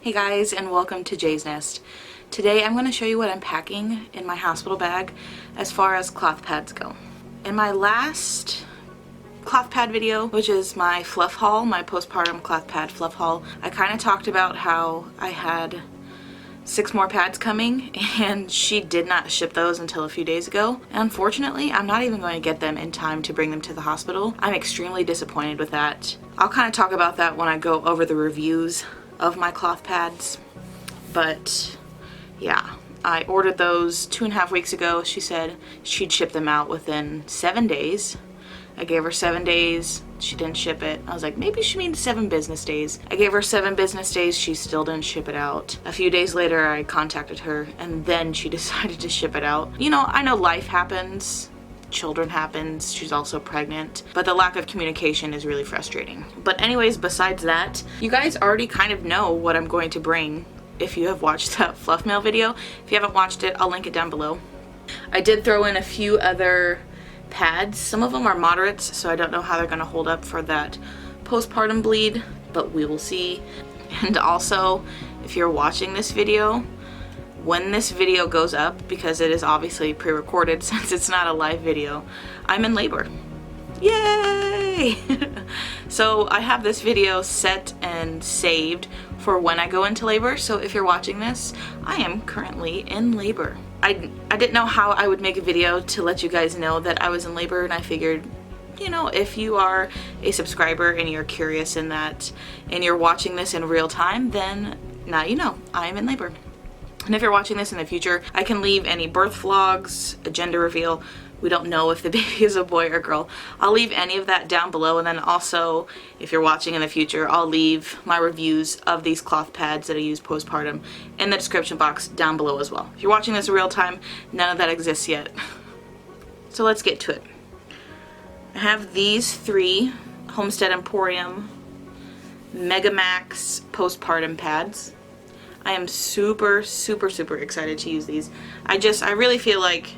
Hey guys, and welcome to Jay's Nest. Today I'm going to show you what I'm packing in my hospital bag as far as cloth pads go. In my last cloth pad video, which is my Fluff haul, my postpartum cloth pad Fluff haul, I kind of talked about how I had 6 more pads coming and she did not ship those until a few days ago. And unfortunately, I'm not even going to get them in time to bring them to the hospital. I'm extremely disappointed with that. I'll kind of talk about that when I go over the reviews of my cloth pads, but yeah, I ordered those 2.5 weeks ago. She said she'd ship them out within 7 days. I gave her 7 days. She didn't ship it. I was like, maybe she means 7 business days. I gave her 7 business days. She still didn't ship it out. A few days later, I contacted her and then she decided to ship it out. You know, I know life happens. Children happens. She's also pregnant, but the lack of communication is really frustrating. But anyways, besides that, you guys already kind of know what I'm going to bring if you have watched that Fluff mail video. If you haven't watched it, I'll link it down below. I did throw in a few other pads. Some of them are moderates, so I don't know how they're going to hold up for that postpartum bleed, but we will see. And also, if you're watching this video, when this video goes up, because it is obviously pre-recorded since it's not a live video, I'm in labor. Yay! So I have this video set and saved for when I go into labor, so if you're watching this, I am currently in labor. I didn't know how I would make a video to let you guys know that I was in labor, and I figured, you know, if you are a subscriber and you're curious in that and you're watching this in real time, then now you know I am in labor. And if you're watching this in the future, I can leave any birth vlogs, a gender reveal. We don't know if the baby is a boy or girl. I'll leave any of that down below, and then also, if you're watching in the future, I'll leave my reviews of these cloth pads that I use postpartum in the description box down below as well. If you're watching this in real time, none of that exists yet. So let's get to it. I have these 3 Homestead Emporium Mega Max postpartum pads. I am super excited to use these. I really feel like,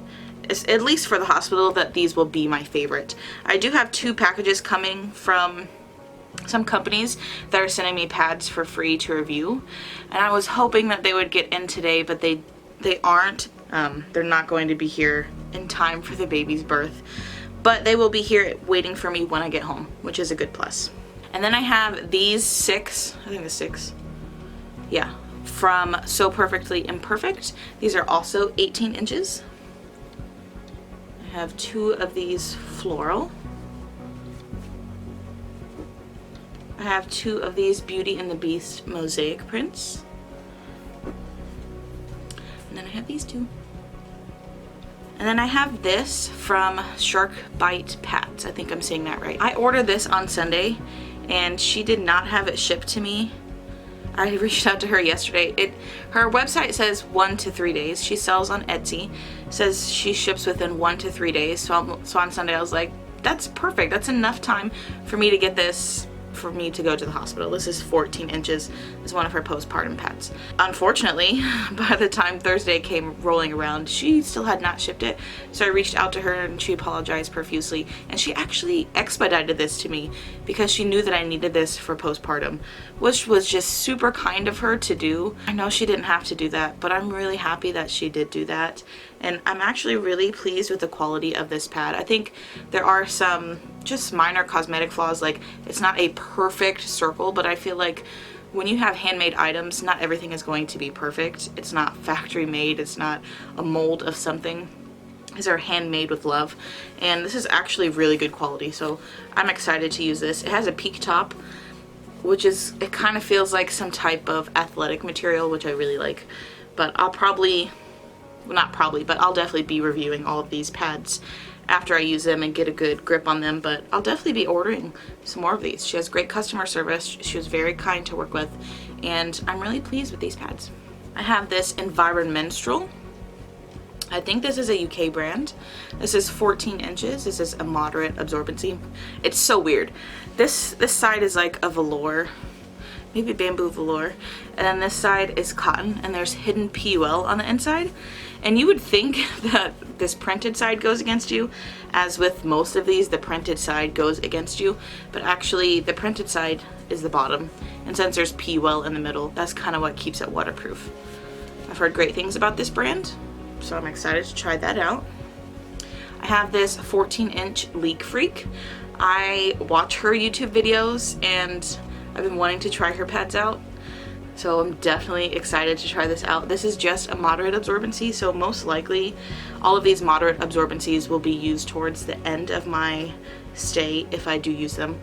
at least for the hospital, that these will be my favorite. I do have 2 packages coming from some companies that are sending me pads for free to review, and I was hoping that they would get in today, but they aren't. They're not going to be here in time for the baby's birth, but they will be here waiting for me when I get home, which is a good plus. And then I have these 6, I think the 6, yeah, from So Perfectly Imperfect. These are also 18 inches. I have 2 of these floral. I have 2 of these Beauty and the Beast mosaic prints. And then I have these 2. And then I have this from Shark Bite Pads. I think I'm saying that right. I ordered this on Sunday and she did not have it shipped to me. I reached out to her yesterday. Her website says 1 to 3 days. She sells on Etsy. Says she ships within 1 to 3 days. So on Sunday I was like, that's perfect. That's enough time for me to get this, for me to go to the hospital. This is 14 inches. This is one of her postpartum pads. Unfortunately, by the time Thursday came rolling around, she still had not shipped it. So I reached out to her and she apologized profusely. And she actually expedited this to me because she knew that I needed this for postpartum, which was just super kind of her to do. I know she didn't have to do that, but I'm really happy that she did do that. And I'm actually really pleased with the quality of this pad. I think there are some just minor cosmetic flaws, like it's not a perfect circle, but I feel like when you have handmade items, not everything is going to be perfect. It's not factory made, it's not a mold of something. These are handmade with love, and this is actually really good quality, so I'm excited to use this. It has a peak top, which is, it kind of feels like some type of athletic material, which I really like. But I'll probably, well, not probably, but I'll definitely be reviewing all of these pads after I use them and get a good grip on them, but I'll definitely be ordering some more of these. She has great customer service. She was very kind to work with, and I'm really pleased with these pads. I have this Menstrual. I think this is a UK brand. This is 14 inches. This is a moderate absorbency. It's so weird. This side is like a velour maybe bamboo velour, and then this side is cotton, and there's hidden PUL on the inside. And you would think that this printed side goes against you, as with most of these, the printed side goes against you, but actually the printed side is the bottom, and since there's PUL in the middle, that's kind of what keeps it waterproof. I've heard great things about this brand, so I'm excited to try that out. I have this 14-inch Leak Freak. I watch her YouTube videos, and I've been wanting to try her pads out, so I'm definitely excited to try this out. This is just a moderate absorbency, so most likely all of these moderate absorbencies will be used towards the end of my stay if I do use them.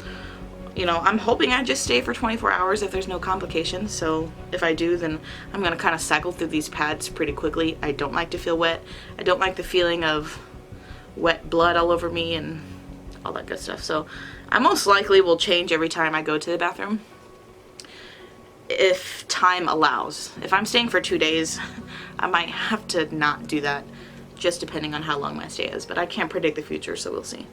You know, I'm hoping I just stay for 24 hours if there's no complications, so if I do, then I'm gonna kind of cycle through these pads pretty quickly. I don't like to feel wet. I don't like the feeling of wet blood all over me and all that good stuff, so I most likely will change every time I go to the bathroom if time allows. If I'm staying for 2 days, I might have to not do that, just depending on how long my stay is, but I can't predict the future, so we'll see.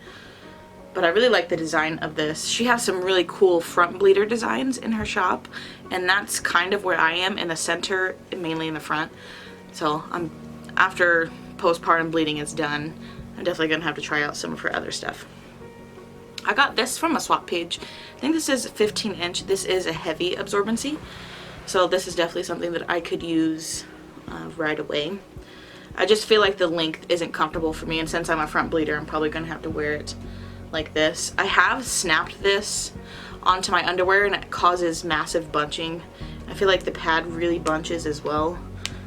But I really like the design of this. She has some really cool front bleeder designs in her shop, and that's kind of where I am, in the center, mainly in the front. So after postpartum bleeding is done, I'm definitely gonna have to try out some of her other stuff. I got this from a swap page. I think this is 15-inch. This is a heavy absorbency, so this is definitely something that I could use right away. I just feel like the length isn't comfortable for me, and since I'm a front bleeder, I'm probably gonna have to wear it like this. I have snapped this onto my underwear, and it causes massive bunching. I feel like the pad really bunches as well.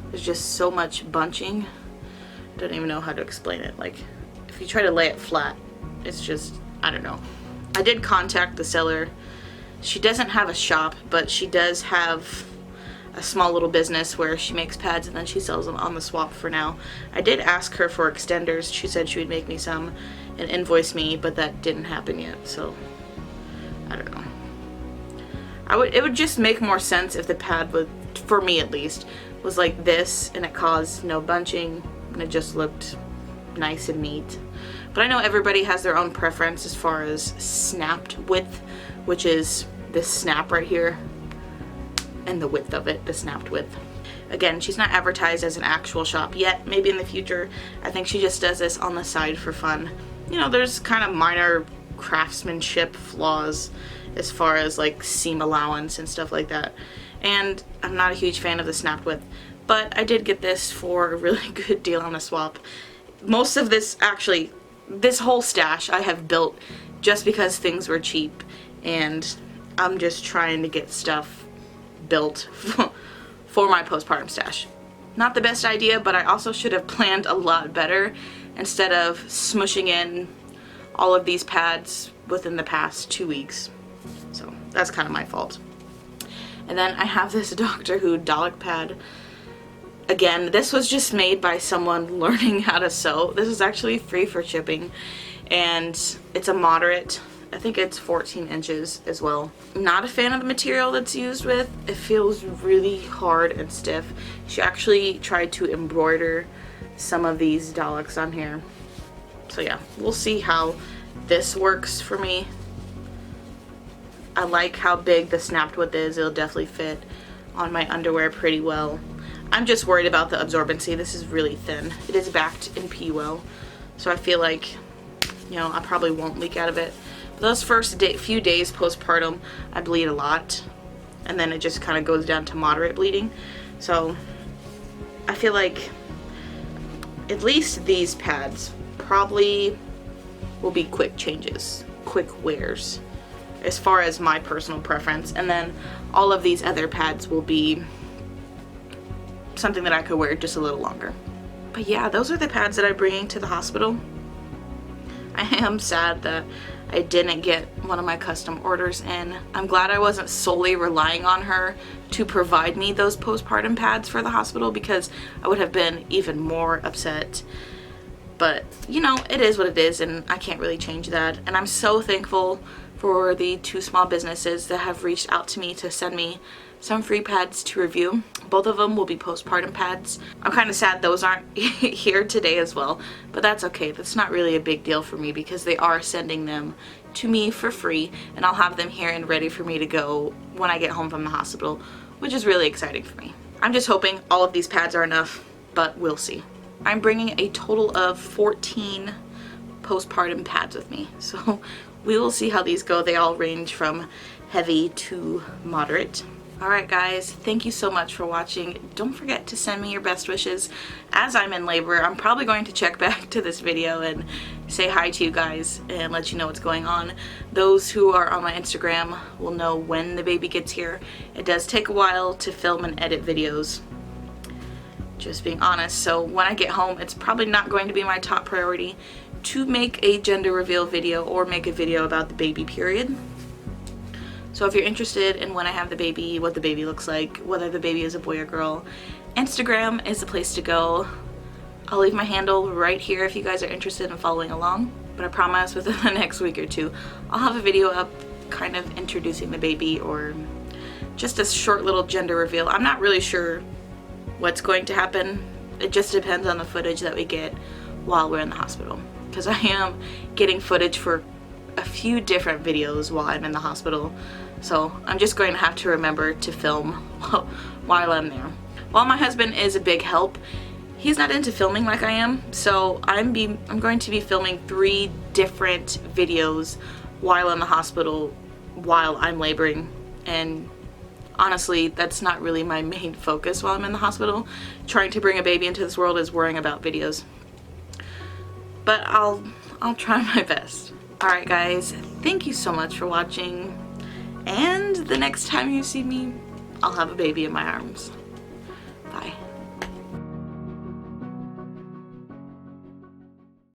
There's just so much bunching. I don't even know how to explain it. Like, if you try to lay it flat, it's just, I don't know. I did contact the seller. She doesn't have a shop, but she does have a small little business where she makes pads and then she sells them on the swap for now. I did ask her for extenders. She said she would make me some and invoice me, but that didn't happen yet, so I don't know. It would just make more sense if the pad would, for me at least, was like this and it caused no bunching and it just looked nice and neat. But I know everybody has their own preference as far as snapped width, which is this snap right here, and the width of it, the snapped width. Again, she's not advertised as an actual shop yet. Maybe in the future. I think she just does this on the side for fun. You know, there's kind of minor craftsmanship flaws as far as like seam allowance and stuff like that. And I'm not a huge fan of the snapped width, but I did get this for a really good deal on the swap. Most of this, actually, this whole stash I have built just because things were cheap, and I'm just trying to get stuff built for my postpartum stash. Not the best idea, but I also should have planned a lot better instead of smushing in all of these pads within the past 2 weeks. So that's kind of my fault. And then I have this Doctor Who Dalek pad. Again, this was just made by someone learning how to sew. This is actually free for shipping, and it's a moderate. I think it's 14 inches as well. Not a fan of the material that's used with. It feels really hard and stiff. She actually tried to embroider some of these Daleks on here. So yeah, we'll see how this works for me. I like how big the snapped width is. It'll definitely fit on my underwear pretty well. I'm just worried about the absorbency. This is really thin. It is backed in PUL, so I feel like, you know, I probably won't leak out of it. But those first few days postpartum, I bleed a lot, and then it just kind of goes down to moderate bleeding. So I feel like at least these pads probably will be quick changes, quick wears, as far as my personal preference. And then all of these other pads will be something that I could wear just a little longer. But yeah, those are the pads that I'm bringing to the hospital. I am sad that I didn't get one of my custom orders in. I'm glad I wasn't solely relying on her to provide me those postpartum pads for the hospital, because I would have been even more upset. But you know, it is what it is, and I can't really change that. And I'm so thankful for the 2 small businesses that have reached out to me to send me some free pads to review. Both of them will be postpartum pads. I'm kind of sad those aren't here today as well, but that's okay. That's not really a big deal for me because they are sending them to me for free, and I'll have them here and ready for me to go when I get home from the hospital, which is really exciting for me. I'm just hoping all of these pads are enough, but we'll see. I'm bringing a total of 14 postpartum pads with me, so we will see how these go. They all range from heavy to moderate. Alright guys, thank you so much for watching. Don't forget to send me your best wishes as I'm in labor. I'm probably going to check back to this video and say hi to you guys and let you know what's going on. Those who are on my Instagram will know when the baby gets here. It does take a while to film and edit videos, just being honest, so when I get home it's probably not going to be my top priority to make a gender reveal video or make a video about the baby period. So if you're interested in when I have the baby, what the baby looks like, whether the baby is a boy or girl, Instagram is the place to go. I'll leave my handle right here if you guys are interested in following along, but I promise within the next week or two I'll have a video up kind of introducing the baby or just a short little gender reveal. I'm not really sure what's going to happen. It just depends on the footage that we get while we're in the hospital, because I am getting footage for a few different videos while I'm in the hospital, so I'm just going to have to remember to film while I'm there. While my husband is a big help, he's not into filming like I am, so I'm going to be filming 3 different videos while in the hospital while I'm laboring, and honestly that's not really my main focus while I'm in the hospital. Trying to bring a baby into this world is worrying about videos, but I'll try my best. Alright guys, thank you so much for watching, and the next time you see me, I'll have a baby in my arms.